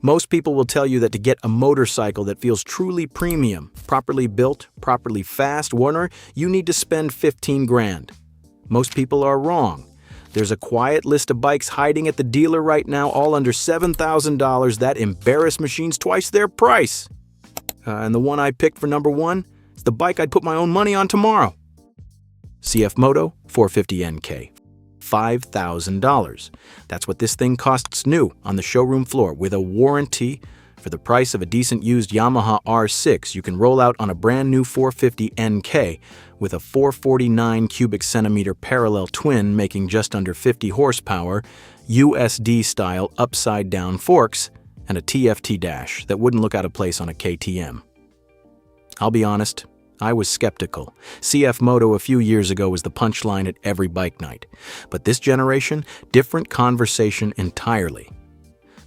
Most people will tell you that to get a motorcycle that feels truly premium, properly built, properly fast, Warner, you need to spend 15 grand. Most people are wrong. There's a quiet list of bikes hiding at the dealer right now, all under $7,000 that embarrass machines twice their price. And the one I picked for number one is the bike I'd put my own money on tomorrow. CF Moto 450 NK. $5,000. That's what this thing costs new on the showroom floor with a warranty. For the price of a decent used Yamaha R6, you can roll out on a brand new 450 NK with a 449 cubic centimeter parallel twin making just under 50 horsepower, USD-style upside-down forks, and a TFT dash that wouldn't look out of place on a KTM. I'll be honest, I was skeptical. CF Moto a few years ago was the punchline at every bike night. But this generation, different conversation entirely.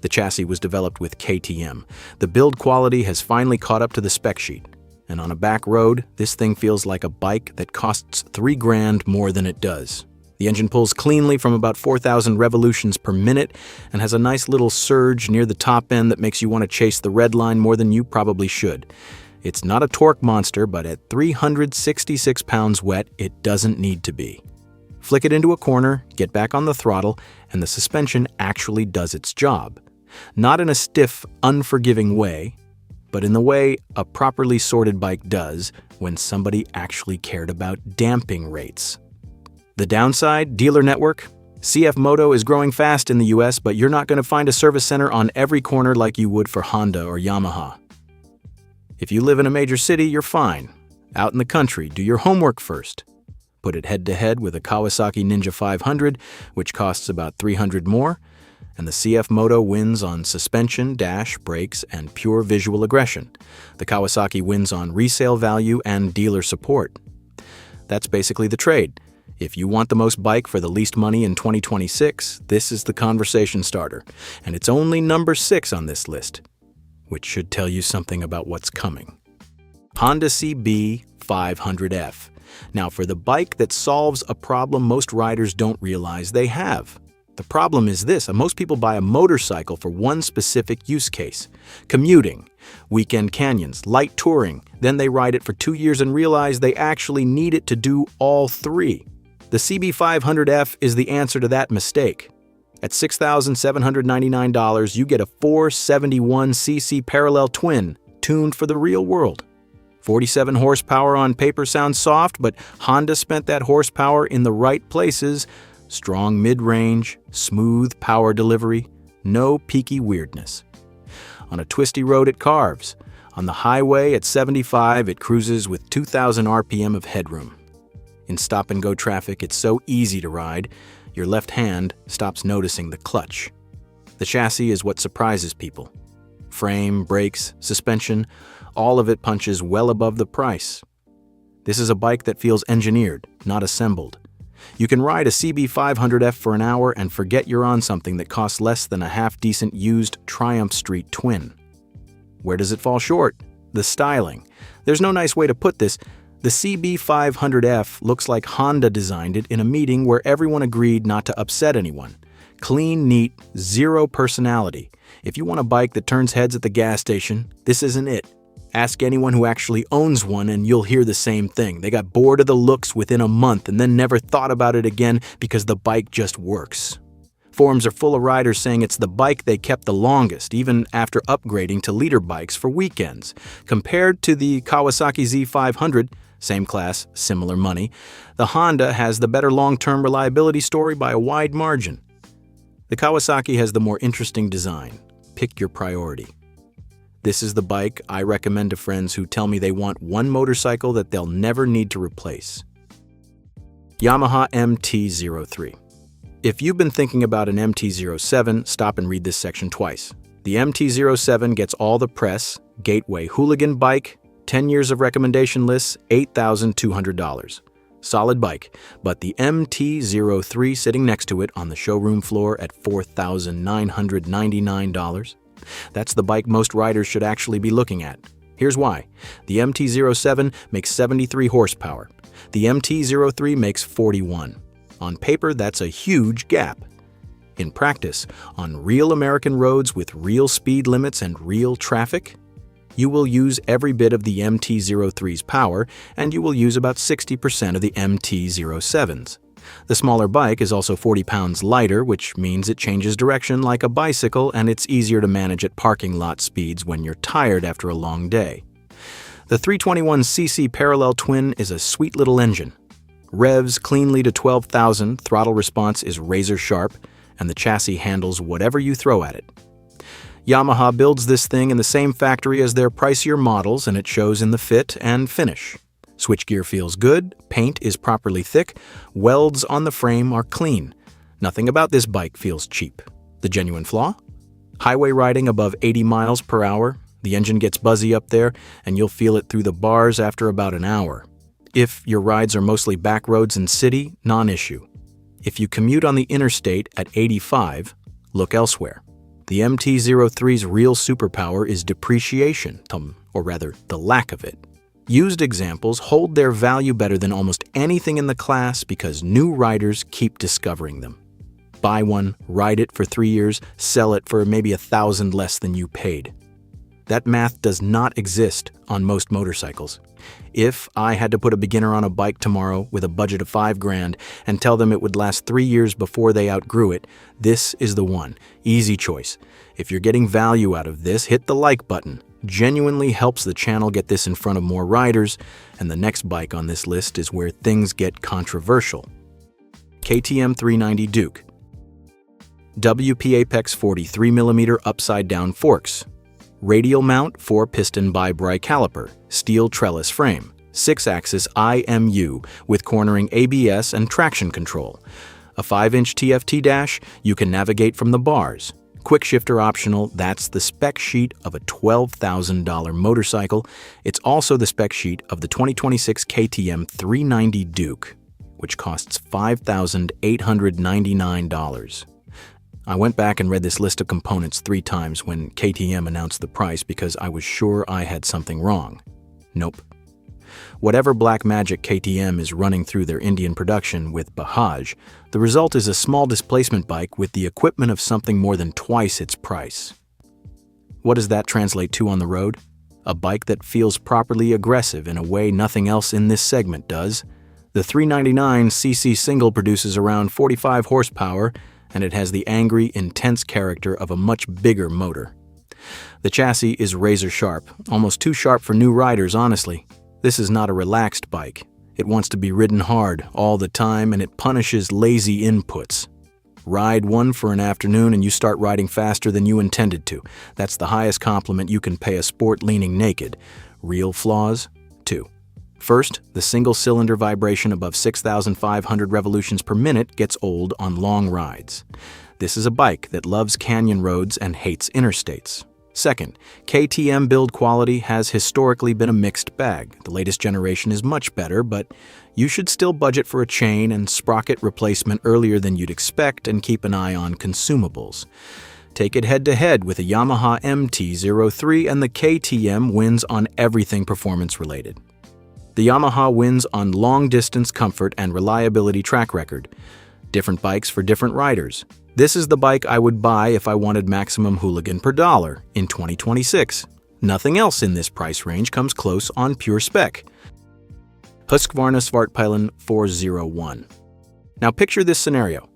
The chassis was developed with KTM. The build quality has finally caught up to the spec sheet. And on a back road, this thing feels like a bike that costs 3 grand more than it does. The engine pulls cleanly from about 4,000 revolutions per minute and has a nice little surge near the top end that makes you want to chase the red line more than you probably should. It's not a torque monster, but at 366 pounds wet, it doesn't need to be. Flick it into a corner, get back on the throttle, and the suspension actually does its job. Not in a stiff, unforgiving way, but in the way a properly sorted bike does when somebody actually cared about damping rates. The downside, dealer network. CF Moto is growing fast in the US, but you're not going to find a service center on every corner like you would for Honda or Yamaha. If you live in a major city, you're fine. Out in the country, do your homework first. Put it head-to-head with a Kawasaki Ninja 500, which costs about $300 more, and the CF Moto wins on suspension, dash, brakes, and pure visual aggression. The Kawasaki wins on resale value and dealer support. That's basically the trade. If you want the most bike for the least money in 2026, this is the conversation starter, and it's only number 6 on this list, which should tell you something about what's coming. Honda CB 500F. Now, for the bike that solves a problem most riders don't realize they have. The problem is this: most people buy a motorcycle for one specific use case. Commuting, weekend canyons, light touring. Then they ride it for 2 years and realize they actually need it to do all 3. The CB 500F is the answer to that mistake. At $6,799, you get a 471cc parallel twin, tuned for the real world. 47 horsepower on paper sounds soft, but Honda spent that horsepower in the right places. Strong mid-range, smooth power delivery, no peaky weirdness. On a twisty road, it carves. On the highway at 75, it cruises with 2,000 RPM of headroom. In stop-and-go traffic, it's so easy to ride, your left hand stops noticing the clutch. The chassis is what surprises people. Frame, brakes, suspension, all of it punches well above the price. This is a bike that feels engineered, not assembled. You can ride a CB 500F for an hour and forget you're on something that costs less than a half-decent used Triumph Street twin. Where does it fall short? The styling. There's no nice way to put this. The CB 500F looks like Honda designed it in a meeting where everyone agreed not to upset anyone. Clean, neat, zero personality. If you want a bike that turns heads at the gas station, this isn't it. Ask anyone who actually owns one and you'll hear the same thing. They got bored of the looks within a month and then never thought about it again because the bike just works. Forums are full of riders saying it's the bike they kept the longest, even after upgrading to leader bikes for weekends. Compared to the Kawasaki Z500, same class, similar money, the Honda has the better long-term reliability story by a wide margin. The Kawasaki has the more interesting design. Pick your priority. This is the bike I recommend to friends who tell me they want one motorcycle that they'll never need to replace. Yamaha MT-03. If you've been thinking about an MT-07, stop and read this section twice. The MT-07 gets all the press, gateway hooligan bike, 10 years of recommendation lists, $8,200. Solid bike, but the MT-03 sitting next to it on the showroom floor at $4,999, that's the bike most riders should actually be looking at. Here's why. The MT-07 makes 73 horsepower. The MT-03 makes 41. On paper, that's a huge gap. In practice, on real American roads with real speed limits and real traffic, you will use every bit of the MT-03's power, and you will use about 60% of the MT-07's. The smaller bike is also 40 pounds lighter, which means it changes direction like a bicycle, and it's easier to manage at parking lot speeds when you're tired after a long day. The 321cc parallel twin is a sweet little engine. Revs cleanly to 12,000, throttle response is razor sharp, and the chassis handles whatever you throw at it. Yamaha builds this thing in the same factory as their pricier models, and it shows in the fit and finish. Switchgear feels good, paint is properly thick, welds on the frame are clean. Nothing about this bike feels cheap. The genuine flaw? Highway riding above 80 miles per hour, the engine gets buzzy up there, and you'll feel it through the bars after about an hour. If your rides are mostly back roads and city, non-issue. If you commute on the interstate at 85, look elsewhere. The MT-03's real superpower is depreciation, or rather, the lack of it. Used examples hold their value better than almost anything in the class because new riders keep discovering them. Buy one, ride it for 3 years, sell it for maybe $1,000 less than you paid. That math does not exist on most motorcycles. If I had to put a beginner on a bike tomorrow with a budget of $5,000 and tell them it would last 3 years before they outgrew it, this is the one. Easy choice. If you're getting value out of this, hit the like button. Genuinely helps the channel get this in front of more riders, and the next bike on this list is where things get controversial. KTM 390 Duke. WP Apex 43mm upside-down forks. Radial mount 4-piston bi-bri caliper, steel trellis frame, 6-axis IMU with cornering ABS and traction control. A 5-inch TFT dash, you can navigate from the bars. Quick shifter optional, that's the spec sheet of a $12,000 motorcycle. It's also the spec sheet of the 2026 KTM 390 Duke, which costs $5,899. I went back and read this list of components 3 times when KTM announced the price because I was sure I had something wrong. Nope. Whatever black magic KTM is running through their Indian production with Bajaj, the result is a small displacement bike with the equipment of something more than twice its price. What does that translate to on the road? A bike that feels properly aggressive in a way nothing else in this segment does. The 399cc single produces around 45 horsepower, and it has the angry, intense character of a much bigger motor. The chassis is razor sharp, almost too sharp for new riders, honestly. This is not a relaxed bike. It wants to be ridden hard all the time, and it punishes lazy inputs. Ride one for an afternoon and you start riding faster than you intended to. That's the highest compliment you can pay a sport leaning naked. Real flaws? 2. First, the single-cylinder vibration above 6,500 revolutions per minute gets old on long rides. This is a bike that loves canyon roads and hates interstates. Second, KTM build quality has historically been a mixed bag. The latest generation is much better, but you should still budget for a chain and sprocket replacement earlier than you'd expect and keep an eye on consumables. Take it head-to-head with a Yamaha MT-03 and the KTM wins on everything performance-related. The Yamaha wins on long-distance comfort and reliability track record. Different bikes for different riders. This is the bike I would buy if I wanted maximum hooligan per dollar in 2026. Nothing else in this price range comes close on pure spec. Husqvarna Svartpilen 401. Now picture this scenario.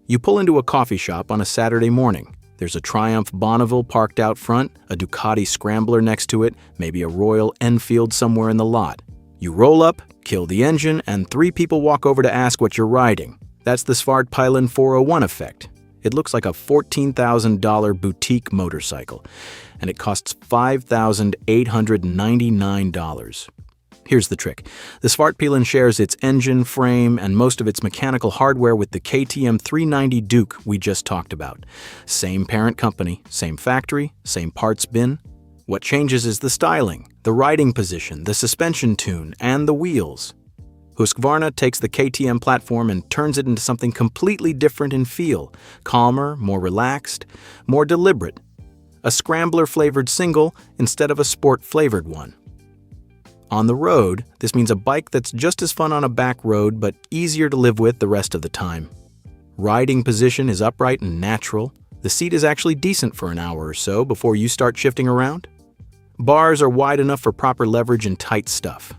You pull into a coffee shop on a Saturday morning. There's a Triumph Bonneville parked out front, a Ducati Scrambler next to it, maybe a Royal Enfield somewhere in the lot. You roll up, kill the engine, and 3 people walk over to ask what you're riding. That's the Svartpilen 401 effect. It looks like a $14,000 boutique motorcycle, and it costs $5,899. Here's the trick. The Svartpilen shares its engine, frame, and most of its mechanical hardware with the KTM 390 Duke we just talked about. Same parent company, same factory, same parts bin. What changes is the styling, the riding position, the suspension tune, and the wheels. Husqvarna takes the KTM platform and turns it into something completely different in feel, calmer, more relaxed, more deliberate. A Scrambler-flavored single instead of a sport-flavored one. On the road, this means a bike that's just as fun on a back road but easier to live with the rest of the time. Riding position is upright and natural. The seat is actually decent for an hour or so before you start shifting around. Bars are wide enough for proper leverage and tight stuff.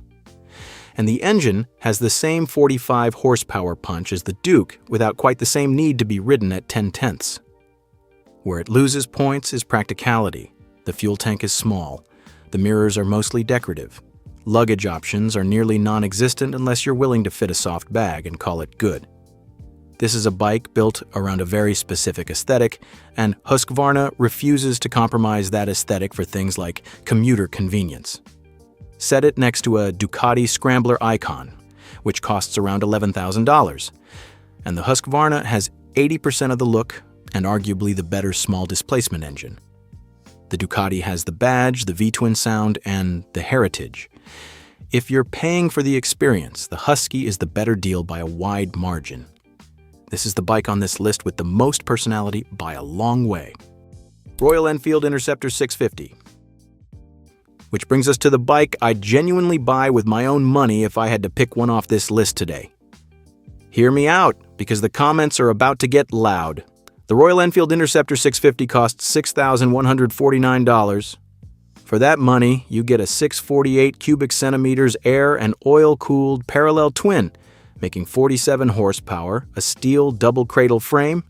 And the engine has the same 45 horsepower punch as the Duke without quite the same need to be ridden at 10/10. Where it loses points is practicality. The fuel tank is small. The mirrors are mostly decorative. Luggage options are nearly non-existent unless you're willing to fit a soft bag and call it good. This is a bike built around a very specific aesthetic, and Husqvarna refuses to compromise that aesthetic for things like commuter convenience. Set it next to a Ducati Scrambler Icon, which costs around $11,000, and the Husqvarna has 80% of the look and arguably the better small displacement engine. The Ducati has the badge, the V-twin sound, and the heritage. If you're paying for the experience, the Husky is the better deal by a wide margin. This is the bike on this list with the most personality by a long way. Royal Enfield Interceptor 650. Which brings us to the bike I'd genuinely buy with my own money if I had to pick one off this list today. Hear me out, because the comments are about to get loud. The Royal Enfield Interceptor 650 costs $6,149. For that money, you get a 648 cubic centimeters air and oil-cooled parallel twin, making 47 horsepower, a steel double cradle frame,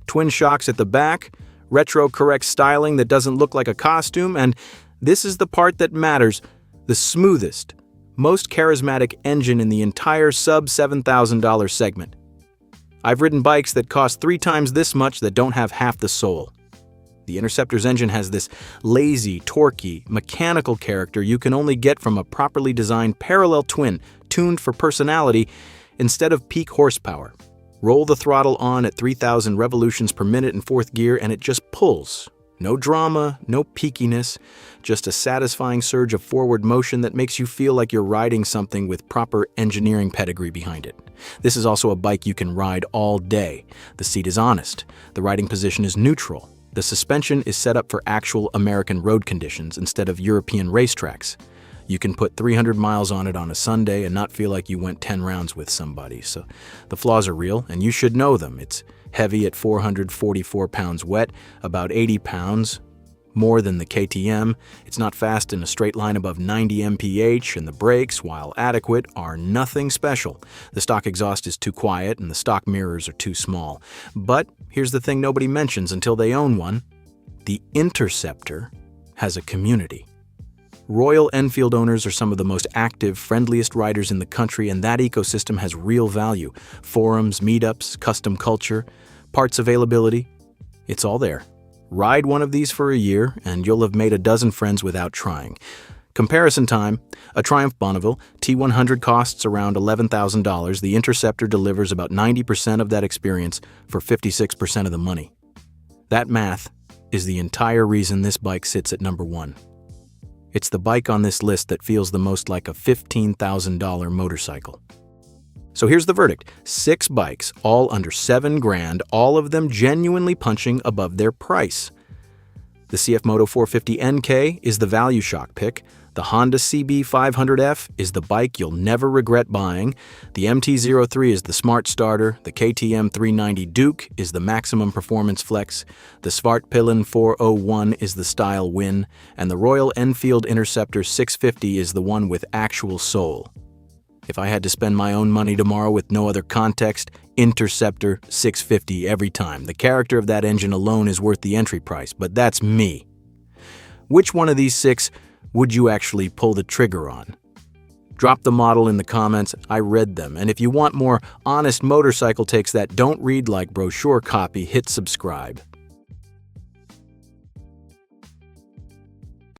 twin shocks at the back, retro-correct styling that doesn't look like a costume, and this is the part that matters, the smoothest, most charismatic engine in the entire sub-$7,000 segment. I've ridden bikes that cost 3 times this much that don't have half the soul. The Interceptor's engine has this lazy, torquey, mechanical character you can only get from a properly designed parallel twin tuned for personality instead of peak horsepower. Roll the throttle on at 3,000 revolutions per minute in 4th gear and it just pulls. No drama, no peakiness, just a satisfying surge of forward motion that makes you feel like you're riding something with proper engineering pedigree behind it. This is also a bike you can ride all day. The seat is honest. The riding position is neutral. The suspension is set up for actual American road conditions instead of European racetracks. You can put 300 miles on it on a Sunday and not feel like you went 10 rounds with somebody. So the flaws are real, and you should know them. It's heavy at 444 pounds wet, about 80 pounds more than the KTM. It's not fast in a straight line above 90 mph, and the brakes, while adequate, are nothing special. The stock exhaust is too quiet, and the stock mirrors are too small. But here's the thing nobody mentions until they own one. The Interceptor has a community. Royal Enfield owners are some of the most active, friendliest riders in the country, and that ecosystem has real value. Forums, meetups, custom culture, parts availability. It's all there. Ride one of these for a year, and you'll have made a dozen friends without trying. Comparison time, a Triumph Bonneville T100 costs around $11,000. The Interceptor delivers about 90% of that experience for 56% of the money. That math is the entire reason this bike sits at number 1. It's the bike on this list that feels the most like a $15,000 motorcycle. So here's the verdict. 6 bikes, all under $7,000, all of them genuinely punching above their price. The CF Moto 450 NK is the value shock pick. The Honda CB 500F is the bike you'll never regret buying. The MT-03 is the smart starter. The KTM 390 Duke is the maximum performance flex. The Svartpilen 401 is the style win. And the Royal Enfield Interceptor 650 is the one with actual soul. If I had to spend my own money tomorrow with no other context, Interceptor 650 every time. The character of that engine alone is worth the entry price, but that's me. Which one of these 6 would you actually pull the trigger on? Drop the model in the comments. I read them. And if you want more honest motorcycle takes that don't read like brochure copy, hit subscribe.